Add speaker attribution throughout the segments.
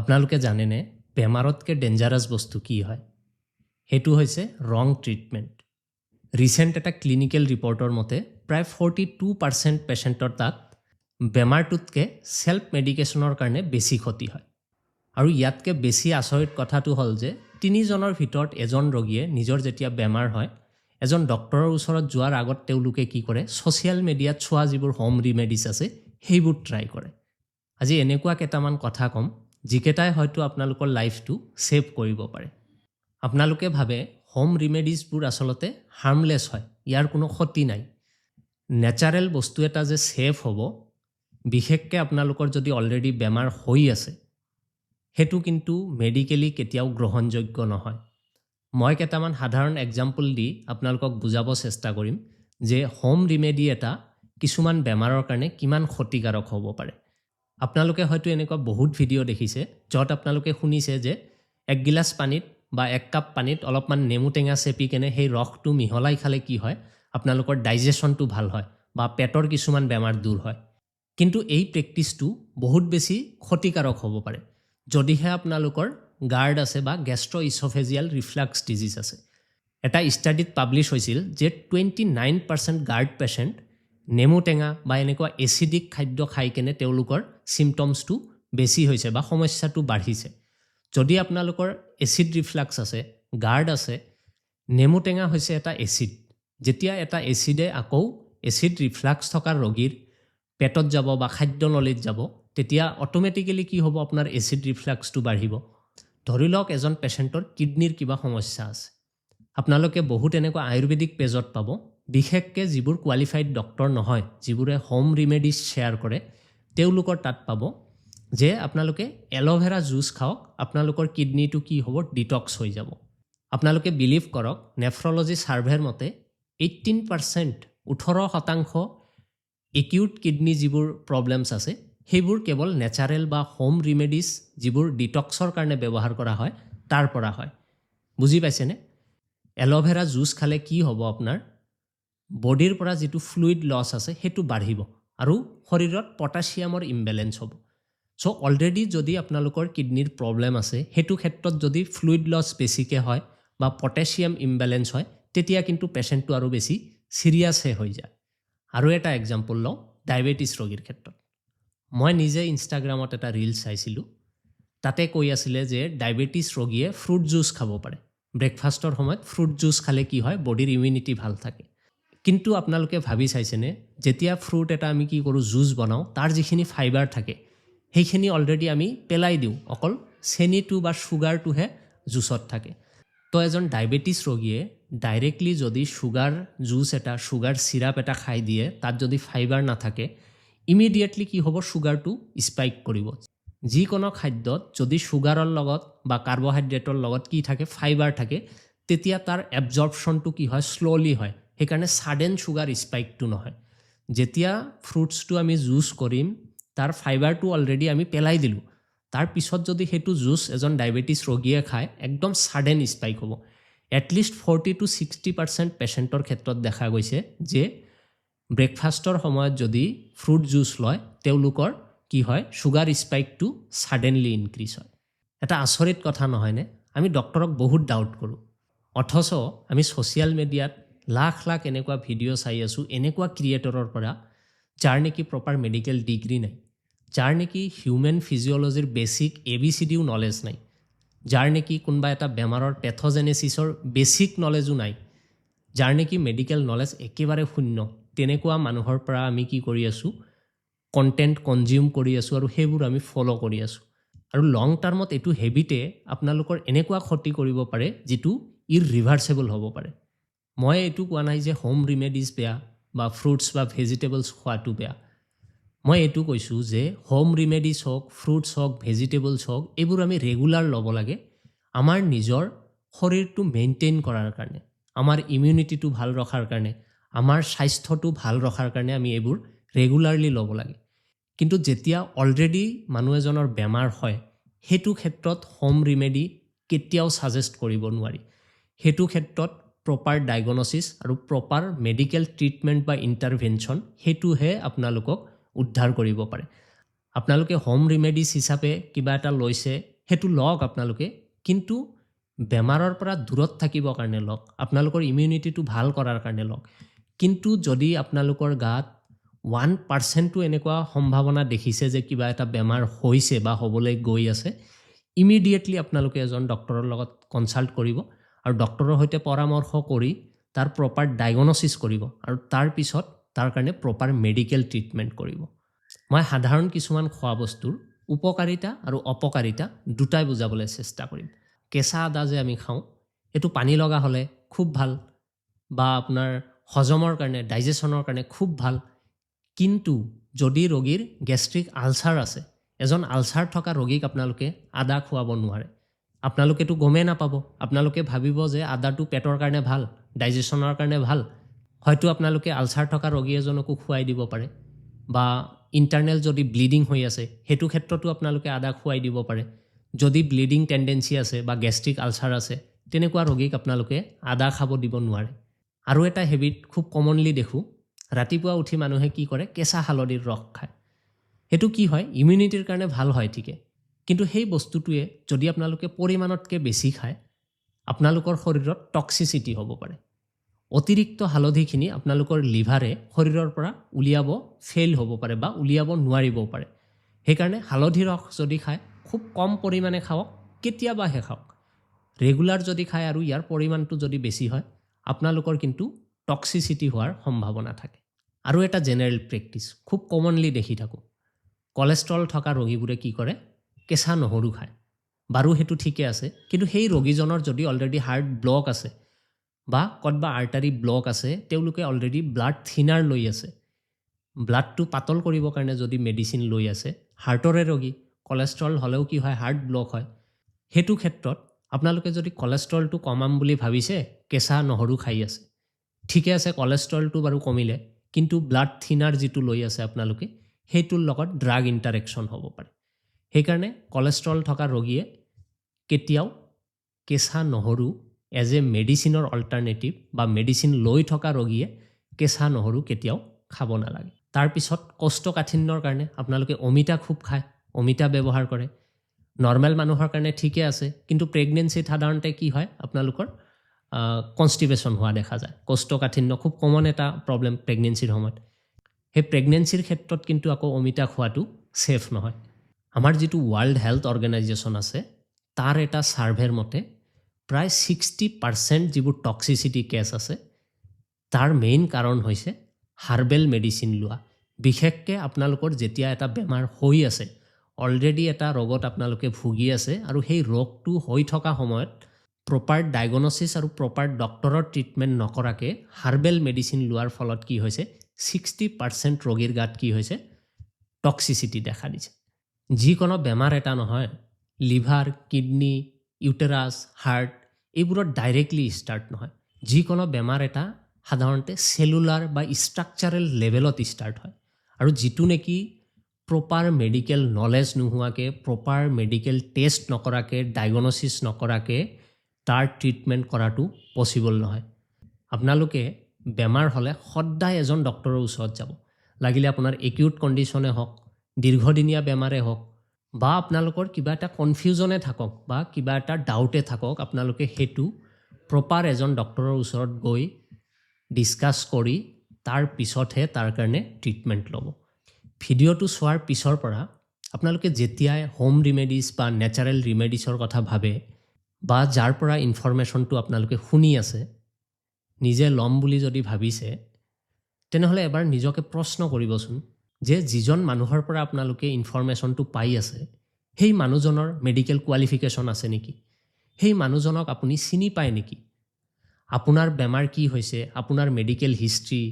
Speaker 1: আপোনালোকে জানেনে বেমাৰতকৈ ডেঞ্জাৰাছ বস্তু কি হয়? সেইটো হৈছে ৰং ট্ৰিটমেণ্ট। ৰিচেণ্ট এটা ক্লিনিকেল ৰিপৰ্টৰ মতে প্ৰায় 42% পেচেণ্টৰ তাত বেমাৰটোতকৈ ছেল্ফ মেডিকেশ্যনৰ কাৰণে বেছি ক্ষতি হয়। আৰু ইয়াতকৈ বেছি আচৰিত কথাটো হ'ল যে 3জনৰ ভিতৰত এজন ৰোগীয়ে নিজৰ যেতিয়া বেমাৰ হয় এজন ডক্টৰৰ ওচৰত যোৱাৰ আগত তেওঁলোকে কি কৰে, ছ'চিয়েল মিডিয়াত চোৱা যিবোৰ হোম ৰিমেডিছ আছে সেইবোৰ ট্ৰাই কৰে। আজি এনেকুৱা কেইটামান কথা ক'ম যিকেইটাই হয়তো আপোনালোকৰ লাইফটো ছেভ কৰিব পাৰে। আপোনালোকে ভাবে হোম ৰিমেডিছবোৰ আচলতে হাৰ্মলেছ হয়, ইয়াৰ কোনো ক্ষতি নাই। নেচাৰেল বস্তু এটা যে ছেভ হ'ব, বিশেষকৈ আপোনালোকৰ যদি অলৰেডি বেমাৰ হৈ আছে, সেইটো কিন্তু মেডিকেলি কেতিয়াও গ্ৰহণযোগ্য নহয়। মই কেইটামান সাধাৰণ এক্সাম্পল দি আপোনালোকক বুজাব চেষ্টা কৰিম যে হোম ৰিমেডি এটা কিছুমান বেমাৰৰ কাৰণে কিমান ক্ষতিকাৰক হ'ব পাৰে। আপোনালোকে হয়তো এনেকুৱা বহুত ভিডিঅ' দেখিছে য'ত আপোনালোকে শুনিছে যে 1 গিলাচ পানীত বা 1 কাপ পানীত অলপমান নেমু টেঙা চেপি কেনে সেই ৰসটো মিহলাই খালে কি হয়, আপোনালোকৰ ডাইজেশ্যনটো ভাল হয় বা পেটৰ কিছুমান বেমাৰ দূৰ হয়। কিন্তু এই প্ৰেক্টিছটো বহুত বেছি ক্ষতিকাৰক হ'ব পাৰে যদিহে আপোনালোকৰ গাৰ্ড আছে বা গেষ্ট্ৰ'ইছ'ফেজিয়েল ৰিফ্লাক্স ডিজিজ আছে। এটা ষ্টাডিত পাব্লিছ হৈছিল যে 29% গাৰ্ড পেচেণ্ট নেমু টেঙা বা এনেকুৱা এচিডিক খাদ্য খাই কেনে তেওঁলোকৰ চিমটমছটো বেছি হৈছে বা সমস্যাটো বাঢ়িছে। যদি আপোনালোকৰ এচিড ৰিফ্লাক্স আছে, গাৰ্ড আছে, নেমু টেঙা হৈছে এটা এচিড। যেতিয়া এটা এচিডে আকৌ এচিড ৰিফ্লাক্স থকা ৰোগীৰ পেটত যাব বা খাদ্য নলীত যাব, তেতিয়া অট'মেটিকেলি কি হ'ব, আপোনাৰ এচিড ৰিফ্লাক্সটো বাঢ়িব। ধৰি লওক এজন পেচেণ্টৰ কিডনীৰ কিবা সমস্যা আছে। আপোনালোকে বহুত এনেকুৱা আয়ুৰ্বেদিক পেজত পাব, বিশেষকৈ যিবোৰ কোৱালিফাইড ডক্টৰ নহয়, যিবোৰে হোম ৰিমেডিজ শ্বেয়াৰ কৰে, তেওঁলোকৰ তাত পাব যে আপোনালোকে এল'ভেৰা জুচ খাওক, আপোনালোকৰ কিডনীটো কি হ'ব, ডিটক্স হৈ যাব। আপোনালোকে বিলিভ কৰক, নেফ্ৰলজি ছাৰ্ভেৰ মতে 18% একিউট কিডনী যিবোৰ প্ৰব্লেমছ আছে সেইবোৰ কেৱল নেচাৰেল বা হোম ৰিমেডিজ যিবোৰ ডিটক্সৰ কাৰণে ব্যৱহাৰ কৰা হয় তাৰ পৰা হয়। বুজি পাইছেনে? এল'ভেৰা জুচ খালে কি হ'ব, আপোনাৰ বডিৰ পৰা যিটো ফ্লুইড লছ আছে সেইটো বাঢ়িব আৰু শৰীৰত পটাছিয়ামৰ ইমবেলেঞ্চ হ'ব। চ' অলৰেডি যদি আপোনালোকৰ কিডনীৰ প্ৰব্লেম আছে, সেইটো ক্ষেত্ৰত যদি ফ্লুইড লছ বেছিকৈ হয় বা পটাছিয়াম ইমবেলেঞ্চ হয়, তেতিয়া কিন্তু পেচেণ্টটো আৰু বেছি চিৰিয়াছহে হৈ যায়। আৰু এটা এক্সাম্পল লওঁ ডায়েবেটিছ ৰোগীৰ ক্ষেত্ৰত। মই নিজে ইনষ্টাগ্ৰামত এটা ৰিল চাইছিলোঁ, তাতে কৈ আছিলে যে ডায়েবেটিছ ৰোগীয়ে ফ্ৰুট জুচ খাব পাৰে। ব্ৰেকফাষ্টৰ সময়ত ফ্ৰুট জুচ খালে কি হয়, বডিৰ ইমিউনিটি ভাল থাকে। কিন্তু আপোনালোকে ভাবি চাইছেনে, যেতিয়া ফ্ৰুট এটা আমি কি কৰোঁ, জুচ বনাওঁ, তাৰ যিখিনি ফাইবাৰ থাকে সেইখিনি অলৰেডি আমি পেলাই দিওঁ, অকল চেনিটো বা চুগাৰটোহে জুচত থাকে। তো এজন ডায়েবেটিছ ৰোগীয়ে ডাইৰেক্টলি যদি চুগাৰ জুচ এটা, চুগাৰ চিৰাপ এটা খাই দিয়ে, তাত যদি ফাইবাৰ নাথাকে, ইমিডিয়েটলি কি হ'ব, চুগাৰটো স্পাইক কৰিব। যিকোনো খাদ্যত যদি চুগাৰৰ লগত বা কাৰ্বহাইড্ৰেটৰ লগত কি থাকে, ফাইবাৰ থাকে, তেতিয়া তাৰ এবজৰ্পশ্যনটো কি হয়, শ্ল'লি হয়। সেইকাৰণে ছাডেন চুগাৰ স্পাইকটো নহয়। যেতিয়া ফ্ৰুটছটো আমি জুচ কৰিম, তাৰ ফাইবাৰটো অলৰেডি আমি পেলাই দিলোঁ, তাৰপিছত যদি সেইটো জুচ এজন ডায়েবেটিছ ৰোগীয়ে খায়, একদম ছাডেন স্পাইক হ'ব। এটলিষ্ট 40 to 60% পেচেণ্টৰ ক্ষেত্ৰত দেখা গৈছে যে ব্ৰেকফাষ্টৰ সময়ত যদি ফ্ৰুট জুচ লয়, তেওঁলোকৰ কি হয়, চুগাৰ স্পাইকটো ছাডেনলি ইনক্ৰিজ হয়। এটা আচৰিত কথা নহয়নে? আমি ডক্টৰক বহুত ডাউট কৰোঁ, অথচ আমি ছ'চিয়েল মিডিয়াত লাখ লাখ এনেকুৱা ভিডিঅ' চাই আছোঁ এনেকুৱা ক্ৰিয়েটৰৰ পৰা, যাৰ নেকি প্ৰপাৰ মেডিকেল ডিগ্ৰী নাই, যাৰ নেকি হিউমেন ফিজিঅ'লজিৰ বেছিক ABCDও নলেজ নাই, যাৰ নেকি কোনোবা এটা বেমাৰৰ পেথ'জেনেচিছৰ বেছিক নলেজো নাই, যাৰ নেকি মেডিকেল নলেজ একেবাৰে শূন্য, তেনেকুৱা মানুহৰ পৰা আমি কি কৰি আছোঁ, কণ্টেণ্ট কনজিউম কৰি আছোঁ আৰু সেইবোৰ আমি ফ'ল' কৰি আছোঁ। আৰু লং টাৰ্মত এইটো হেবিটে আপোনালোকৰ এনেকুৱা ক্ষতি কৰিব পাৰে যিটো ইৰৰিভাৰ্চেবল হ'ব পাৰে। মই এইটো কোৱা নাই যে হোম ৰিমেডিজ বেয়া বা ফ্ৰুটছ বা ভেজিটেবলছ খোৱাটো বেয়া। মই এইটো কৈছোঁ যে হোম ৰিমেডিজ হওক, ফ্ৰুটছ হওক, ভেজিটেবলছ হওক, এইবোৰ আমি ৰেগুলাৰ ল'ব লাগে আমাৰ নিজৰ শৰীৰটো মেইনটেইন কৰাৰ কাৰণে, আমাৰ ইমিউনিটিটো ভাল ৰখাৰ কাৰণে, আমাৰ স্বাস্থ্যটো ভাল ৰখাৰ কাৰণে আমি এইবোৰ ৰেগুলাৰলি ল'ব লাগে। কিন্তু যেতিয়া অলৰেডি মানুহ এজনৰ বেমাৰ হয়, সেইটো ক্ষেত্ৰত হোম ৰিমেডি কেতিয়াও ছাজেষ্ট কৰিব নোৱাৰি। সেইটো ক্ষেত্ৰত প্ৰপাৰ ডায়গনচিছ আৰু প্ৰপাৰ মেডিকেল ট্ৰিটমেণ্ট বা ইণ্টাৰভেনশ্যন, সেইটোহে আপোনালোকক উদ্ধাৰ কৰিব পাৰে। আপোনালোকে হোম ৰিমেডিছ হিচাপে কিবা এটা লৈছে, সেইটো লওক আপোনালোকে, কিন্তু বেমাৰৰ পৰা দূৰত থাকিবৰ কাৰণে লওক, আপোনালোকৰ ইমিউনিটিটো ভাল কৰাৰ কাৰণে লওক। কিন্তু যদি আপোনালোকৰ গাত 1%টো এনেকুৱা সম্ভাৱনা দেখিছে যে কিবা এটা বেমাৰ হৈছে বা হ'বলৈ গৈ আছে, ইমিডিয়েটলি আপোনালোকে এজন ডক্টৰৰ লগত কনচাল্ট কৰিব আৰু ডক্টৰৰ সৈতে পৰামৰ্শ কৰি তাৰ প্ৰপাৰ ডায়েগনচিছ কৰিব আৰু তাৰপিছত তাৰ কাৰণে প্ৰপাৰ মেডিকেল ট্ৰিটমেণ্ট কৰিব। মই সাধাৰণ কিছুমান খোৱা বস্তুৰ উপকাৰিতা আৰু অপকাৰিতা দুটাই বুজাবলৈ চেষ্টা কৰিম। কেঁচা আদা যে আমি খাওঁ, এইটো পানী লগা হ'লে খুব ভাল বা আপোনাৰ হজমৰ কাৰণে, ডাইজেশ্যনৰ কাৰণে খুব ভাল। কিন্তু যদি ৰোগীৰ গেষ্ট্ৰিক আলচাৰ আছে, এজন আলচাৰ থকা ৰোগীক আপোনালোকে আদা খুৱাব নোৱাৰে। আপোনালোকেতো গমেই নাপাব, আপোনালোকে ভাবিব যে আদাটো পেটৰ কাৰণে ভাল, ডাইজেশ্যনৰ কাৰণে ভাল। হয়তো আপোনালোকে আলচাৰ থকা ৰোগী এজনকো খুৱাই দিব পাৰে, বা ইণ্টাৰনেল যদি ব্লিডিং হৈ আছে সেইটো ক্ষেত্ৰতো আপোনালোকে আদা খুৱাই দিব পাৰে। যদি ব্লিডিং টেণ্ডেঞ্চি আছে বা গেষ্ট্ৰিক আলচাৰ আছে, তেনেকুৱা ৰোগীক আপোনালোকে আদা খাব দিব নোৱাৰে। আৰু এটা হেবিট খুব কমনলি দেখোঁ, ৰাতিপুৱা উঠি মানুহে কি কৰে, কেঁচা হালধিৰ ৰস খায়। সেইটো কি হয়, ইমিউনিটিৰ কাৰণে ভাল হয় ঠিকে, কিন্তু সেই বস্তুটোৱে যদি আপোনালোকে পৰিমাণতকৈ বেছি খায়, আপোনালোকৰ শৰীৰত টক্সিচিটি হ'ব পাৰে। অতিৰিক্ত হালধিখিনি আপোনালোকৰ লিভাৰে শৰীৰৰ পৰা উলিয়াব ফেইল হ'ব পাৰে বা উলিয়াব নোৱাৰিবও পাৰে। সেইকাৰণে হালধি ৰস যদি খায়, খুব কম পৰিমাণে খাওক, কেতিয়াবাহে খাওক। ৰেগুলাৰ যদি খায় আৰু ইয়াৰ পৰিমাণটো যদি বেছি হয়, আপোনালোকৰ কিন্তু টক্সিচিটি হোৱাৰ সম্ভাৱনা থাকে। আৰু এটা জেনেৰেল প্ৰেক্টিছ খুব কমনলি দেখি থাকোঁ, কলেষ্ট্ৰল থকা ৰোগীবোৰে কি কৰে, কেঁচা নহৰু খায়। বাৰু সেইটো ঠিকে আছে, কিন্তু সেই ৰোগীজনৰ যদি অলৰেডি হাৰ্ট ব্লক আছে বা ক'ৰবাত আৰ্টাৰী ব্লক আছে, তেওঁলোকে অলৰেডি ব্লাড থিনাৰ লৈ আছে, ব্লাডটো পাতল কৰিবৰ কাৰণে যদি মেডিচিন লৈ আছে, হাৰ্টৰে ৰোগী, কলেষ্ট্ৰল হ'লেও কি হয়, হাৰ্ট ব্লক হয়। সেইটো ক্ষেত্ৰত আপোনালোকে যদি কলেষ্ট্ৰলটো কমাম বুলি ভাবিছে, কেঁচা নহৰু খাই আছে, ঠিকে আছে, কলেষ্ট্ৰলটো বাৰু কমিলে, কিন্তু ব্লাড থিনাৰ যিটো লৈ আছে আপোনালোকে, সেইটোৰ লগত ড্ৰাগ ইণ্টাৰেকশ্যন হ'ব পাৰে। সেইকাৰণে কলেষ্ট্ৰল থকা ৰোগীয়ে কেতিয়াও কেঁচা নহৰু এজ এ মেডিচিনৰ অল্টাৰনেটিভ বা মেডিচিন লৈ থকা ৰোগীয়ে কেঁচা নহৰু কেতিয়াও খাব নালাগে। তাৰপিছত কৌষ্ঠকাঠিন্যৰ কাৰণে আপোনালোকে অমিতা খুব খায়, অমিতা ব্যৱহাৰ কৰে। নৰ্মেল মানুহৰ কাৰণে ঠিকে আছে, কিন্তু প্ৰেগনেঞ্চিত সাধাৰণতে কি হয়, আপোনালোকৰ কনষ্টিপেশ্যন হোৱা দেখা যায়। কৌষ্ঠকাঠিন্য খুব কমন এটা প্ৰব্লেম প্ৰেগনেঞ্চিৰ সময়ত। সেই প্ৰেগনেঞ্চিৰ ক্ষেত্ৰত কিন্তু আকৌ অমিতা খোৱাটো ছেফ নহয়। আমাৰ যিটো ৱৰ্ল্ড হেল্থ অৰ্গেনাইজেশ্যন আছে, তাৰ এটা ছাৰ্ভেৰ মতে প্ৰায় 60% যিবোৰ টক্সিচিটি কেছ আছে, তাৰ মেইন কাৰণ হৈছে হাৰ্বেল মেডিচিন লোৱা। বিশেষকৈ আপোনালোকৰ যেতিয়া এটা বেমাৰ হৈ আছে, অলৰেডি এটা ৰোগত আপোনালোকে ভুগি আছে আৰু সেই ৰোগটো হৈ থকা সময়ত প্ৰপাৰ ডায়েগনচিছ আৰু প্ৰপাৰ ডক্টৰৰ ট্ৰিটমেণ্ট নকৰাকৈ হাৰ্বেল মেডিচিন লোৱাৰ ফলত কি হৈছে, 60% ৰোগীৰ গাত কি হৈছে, টক্সিচিটি দেখা দিছে। যিকোনো বেমাৰ এটা নহয়, লিভাৰ, কিডনি, ইউটেৰাছ, হাৰ্ট, এইবোৰত ডাইৰেক্টলি ষ্টাৰ্ট নহয়। যিকোনো বেমাৰ এটা সাধাৰণতে চেলুলাৰ বা ষ্ট্ৰাকচাৰেল লেভেলত ষ্টাৰ্ট হয়, আৰু যিটো নেকি প্ৰপাৰ মেডিকেল নলেজ নোহোৱাকৈ, প্ৰপাৰ মেডিকেল টেষ্ট নকৰাকৈ, ডায়েগনচিছ নকৰাকৈ তাৰ ট্ৰিটমেণ্ট কৰাটো পচিবল নহয়। আপোনালোকে বেমাৰ হ'লে সদায় এজন ডক্টৰৰ ওচৰত যাব। লাগিলে আপোনাৰ একিউট কণ্ডিশ্যনে হওক, দীৰ্ঘদিনীয়া বেমাৰে হওক, বা আপোনালোকৰ কিবা এটা কনফিউজনে থাকক বা কিবা এটা ডাউটে থাকক, আপোনালোকে সেইটো প্ৰপাৰ এজন ডক্টৰৰ ওচৰত গৈ ডিছকাছ কৰি তাৰ পিছতহে তাৰ কাৰণে ট্ৰিটমেণ্ট ল'ব। ভিডিঅ'টো চোৱাৰ পিছৰ পৰা আপোনালোকে যেতিয়াই হোম ৰিমেডিছ বা নেচাৰেল ৰিমেডিছৰ কথা ভাবে, বা যাৰ পৰা ইনফৰমেশ্যনটো আপোনালোকে শুনি আছে, নিজে ল'ম বুলি যদি ভাবিছে, তেনেহ'লে এবাৰ নিজকে প্ৰশ্ন কৰিবচোন যে যিজন মানুহৰ পৰা আপোনালোকে ইনফৰমেশ্যনটো পাই আছে, সেই মানুহজনৰ মেডিকেল কোৱালিফিকেশ্যন আছে নেকি? সেই মানুহজনক আপুনি চিনি পায় নেকি? আপোনাৰ বেমাৰ কি হৈছে, আপোনাৰ মেডিকেল হিষ্ট্ৰী,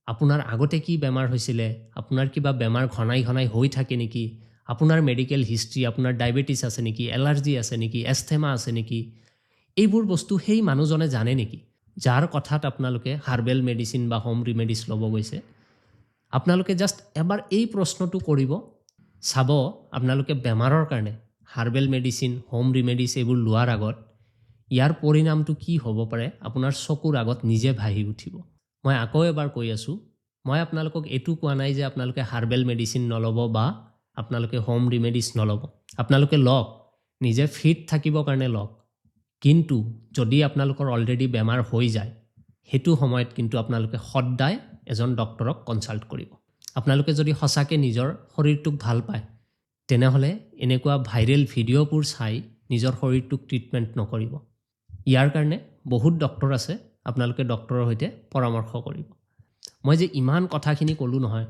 Speaker 1: আপোনাৰ আগতে কি বেমাৰ হৈছিলে, আপোনাৰ কিবা বেমাৰ ঘনাই ঘনাই হৈ থাকে নেকি, আপোনাৰ মেডিকেল হিষ্ট্ৰী, আপোনাৰ ডায়েবেটিছ আছে নেকি, এলাৰ্জি আছে নেকি, এষ্টেমা আছে নেকি, এইবোৰ বস্তু সেই মানুহজনে জানে নেকি, যাৰ কথাত আপোনালোকে হাৰ্বেল মেডিচিন বা হোম ৰিমেডিছ ল'ব গৈছে? আপোনালোকে জাষ্ট এবাৰ এই প্ৰশ্নটো কৰিব, চাব আপোনালোকে বেমাৰৰ কাৰণে হাৰ্বেল মেডিচিন, হোম ৰিমেডিছ এইবোৰ লোৱাৰ আগত ইয়াৰ পৰিণামটো কি হ'ব পাৰে আপোনাৰ চকুৰ আগত নিজে ভাহি উঠিব। মই আকৌ এবাৰ কৈ আছোঁ, মই আপোনালোকক এইটো কোৱা নাই যে আপোনালোকে হাৰ্বেল মেডিচিন নল'ব বা আপোনালোকে হোম ৰিমেডিজ নল'ব। আপোনালোকে লওক, নিজে ফিট থাকিবৰ কাৰণে লওক, কিন্তু যদি আপোনালোকৰ অলৰেডি বেমাৰ হৈ যায় সেইটো সময়ত কিন্তু আপোনালোকে সদায় এজন ডক্তৰক কনচাল্ট কৰিব। আপোনালোকে যদি সঁচাকৈ নিজৰ শৰীৰটোক ভাল পায় তেনেহ'লে এনেকুৱা ভাইৰেল ভিডিঅ'বোৰ চাই নিজৰ শৰীৰটোক ট্ৰিটমেণ্ট নকৰিব। ইয়াৰ কাৰণে বহুত ডক্তৰ আছে, আপোনালোকে ডক্তৰৰ সৈতে পৰামৰ্শ কৰিব। মই যে ইমান কথাখিনি ক'লোঁ নহয়,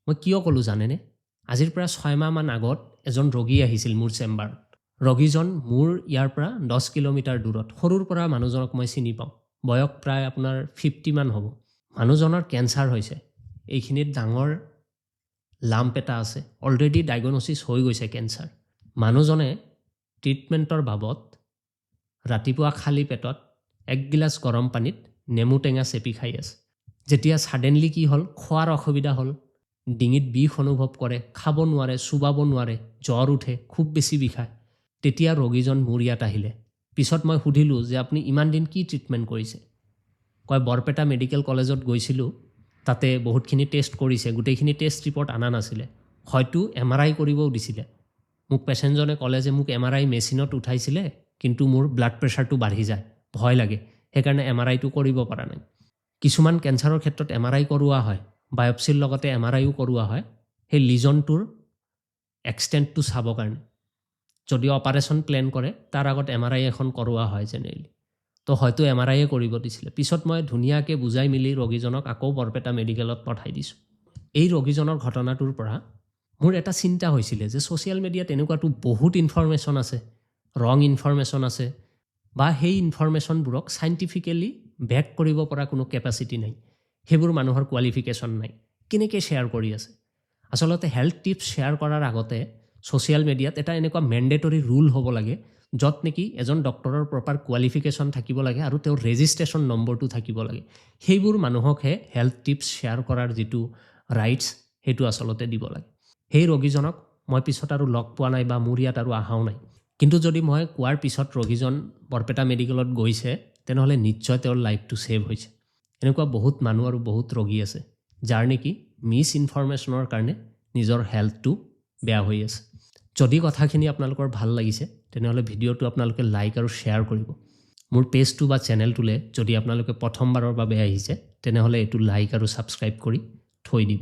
Speaker 1: মই কিয় ক'লোঁ জানেনে? আজিৰ পৰা 6 মাহমান আগত এজন ৰোগী আহিছিল মোৰ চেম্বাৰত। ৰোগীজন মোৰ ইয়াৰ পৰা 10 কিলোমিটাৰ দূৰত। সৰুৰ পৰা মানুহজনক মই চিনি পাওঁ, বয়স প্ৰায় আপোনাৰ 50 মান হ'ব। মানুহজনৰ কেঞ্চাৰ হৈছে, এইখিনিত ডাঙৰ লাম্প এটা আছে, অলৰেডি ডায়েগনচিছ হৈ গৈছে কেঞ্চাৰ। মানুহজনে ট্ৰিটমেণ্টৰ বাবদ ৰাতিপুৱা খালী পেটত 1 গিলাচ গৰম পানীত নেমু টেঙা চেপি খাই আছে। যেতিয়া ছাডেনলি কি হ'ল, খোৱাৰ অসুবিধা হ'ল, ডিঙিত বিষ অনুভৱ কৰে, খাব নোৱাৰে, চুবাব নোৱাৰে, জ্বৰ উঠে, খুব বেছি বিষায়, তেতিয়া ৰোগীজন মোৰ ইয়াত আহিলে। পিছত মই সুধিলোঁ যে আপুনি ইমান দিন কি ট্ৰিটমেণ্ট কৰিছে? কয় বৰপেটা মেডিকেল কলেজত গৈছিলোঁ, তাতে বহুতখিনি টেষ্ট কৰিছে, গোটেইখিনি টেষ্ট ৰিপৰ্ট অনা নাছিলে, হয়তো MRI কৰিবও দিছিলে। মোক পেচেণ্টজনে ক'লে যে মোক MRI মেচিনত উঠাইছিলে, কিন্তু মোৰ ব্লাড প্ৰেছাৰটো বাঢ়ি যায়, ভয় লাগে, সেইকাৰণে MRIটো কৰিব পৰা নাই। কিছুমান কেঞ্চাৰৰ ক্ষেত্ৰত MRI কৰোৱা হয়, বায়পছিৰ লগতে MRIও কৰোৱা হয়, সেই লিজনটোৰ এক্সটেণ্টটো চাবৰ কাৰণে। যদি অপাৰেশ্যন প্লেন কৰে তাৰ আগত MRI এখন কৰোৱা হয় জেনেৰেলি, তো হয়তো MRIয়ে কৰিব দিছিলে। পিছত মই ধুনীয়াকৈ বুজাই মেলি ৰোগীজনক আকৌ বৰপেটা মেডিকেলত পঠাই দিছোঁ। এই ৰোগীজনৰ ঘটনাটোৰ পৰা মোৰ এটা চিন্তা হৈছিলে যে ছ'চিয়েল মিডিয়াত এনেকুৱাতো বহুত ইনফৰমেশ্যন আছে, ৰং ইনফৰমেশ্যন আছে, বা সেই ইনফৰমেশ্যনবোৰক চাইণ্টিফিকেলি বেক কৰিব পৰা কোনো কেপাচিটি নাই, সেইবোৰ মানুহৰ কোৱালিফিকেশ্যন নাই, কেনেকৈ শ্বেয়াৰ কৰি আছে। আচলতে হেল্থ টিপছ শ্বেয়াৰ কৰাৰ আগতে ছ'চিয়েল মিডিয়াত এটা এনেকুৱা মেণ্ডেটৰী ৰুল হ'ব লাগে, য'ত নেকি এজন ডক্তৰৰ প্ৰপাৰ কোৱালিফিকেশ্যন থাকিব লাগে আৰু তেওঁৰ ৰেজিষ্ট্ৰেশ্যন নম্বৰটো থাকিব লাগে। সেইবোৰ মানুহকহে হেল্থ টিপছ শ্বেয়াৰ কৰাৰ যিটো ৰাইটছ সেইটো আচলতে দিব লাগে। সেই ৰোগীজনক মই পিছত আৰু লগ পোৱা নাই বা মোৰ ইয়াত আৰু অহাও নাই, কিন্তু যদি মই কোৱাৰ পিছত ৰোগীজন বৰপেটা মেডিকেলত গৈছে তেনেহ'লে নিশ্চয় তেওঁৰ লাইফটো ছেভ হৈছে। এনেকুৱা বহুত মানুহ আৰু বহুত ৰোগী আছে যাৰ নেকি মিছ ইনফৰমেশ্যনৰ কাৰণে নিজৰ হেল্থটো বেয়া হৈ আছে। যদি কথাখিনি আপোনালোকৰ ভাল লাগিছে তেনেহ'লে ভিডিঅ'টো আপোনালোকে লাইক আৰু শ্বেয়াৰ কৰিব। মোৰ পেজটো বা চেনেলটোলৈ যদি আপোনালোকে প্ৰথমবাৰৰ বাবে আহিছে তেনেহ'লে এইটো লাইক আৰু ছাবস্ক্ৰাইব কৰি থৈ দিব।